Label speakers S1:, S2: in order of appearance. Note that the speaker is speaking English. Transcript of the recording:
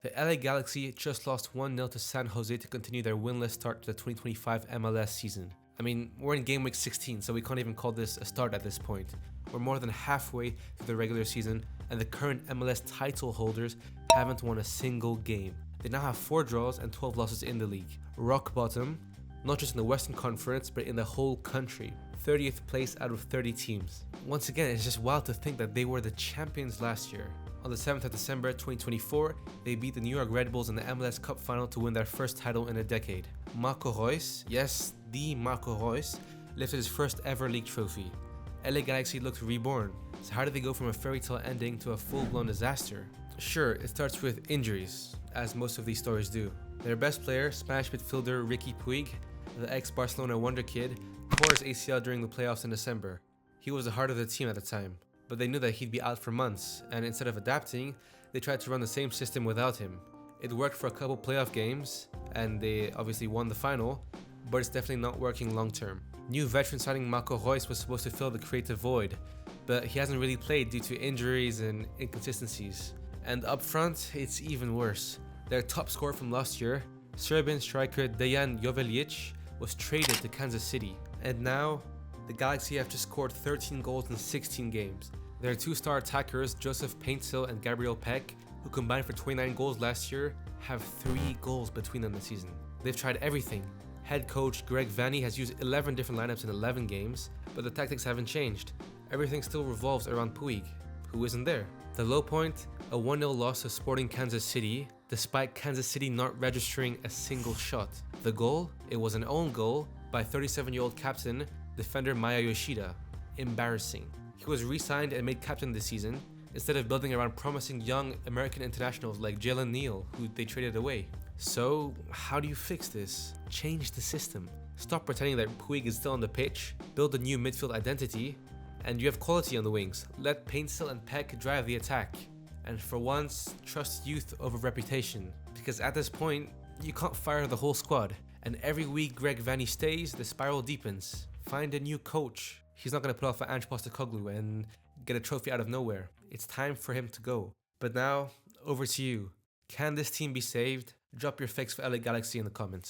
S1: The LA Galaxy just lost 1-0 to San Jose to continue their winless start to the 2025 MLS season. I mean, we're in game week 16, so we can't even call this a start at this point. We're more than halfway through the regular season, and the current MLS title holders haven't won a single game. They now have 4 draws and 12 losses in the league. Rock bottom, not just in the Western Conference, but in the whole country. 30th place out of 30 teams. Once again, it's just wild to think that they were the champions last year. On the 7th of December 2024, they beat the New York Red Bulls in the MLS Cup final to win their first title in a decade. Marco Reus, yes, the Marco Reus, lifted his first ever league trophy. LA Galaxy looked reborn. So how did they go from a fairy tale ending to a full-blown disaster? Sure, it starts with injuries, as most of these stories do. Their best player, Spanish midfielder Ricky Puig, the ex-Barcelona wonder kid, tore his ACL during the playoffs in December. He was the heart of the team at the time, but they knew that he'd be out for months, and instead of adapting, they tried to run the same system without him. It worked for a couple playoff games, and they obviously won the final, but it's definitely not working long term. New veteran signing Marco Reus was supposed to fill the creative void, but he hasn't really played due to injuries and inconsistencies. And up front, it's even worse. Their top scorer from last year, Serbian striker Dejan Jovelic, was traded to Kansas City, and now the Galaxy have just scored 13 goals in 16 games. Their 2-star attackers, Joseph Paintsil and Gabriel Peck, who combined for 29 goals last year, have 3 goals between them this season. They've tried everything. Head coach Greg Vanney has used 11 different lineups in 11 games, but the tactics haven't changed. Everything still revolves around Puig, who isn't there. The low point, a 1-0 loss to Sporting Kansas City, despite Kansas City not registering a single shot. The goal, it was an own goal by 37-year-old captain, defender Maya Yoshida. Embarrassing. He was re-signed and made captain this season, instead of building around promising young American internationals like Jalen Neal, who they traded away. So, how do you fix this? Change the system. Stop pretending that Puig is still on the pitch, build a new midfield identity, and you have quality on the wings. Let Paintsil and Peck drive the attack. And for once, trust youth over reputation, because at this point, you can't fire the whole squad. And every week Greg Vanney stays, the spiral deepens. Find a new coach. He's not going to put off Ange Postecoglou and get a trophy out of nowhere. It's time for him to go. But now, over to you. Can this team be saved? Drop your fix for LA Galaxy in the comments.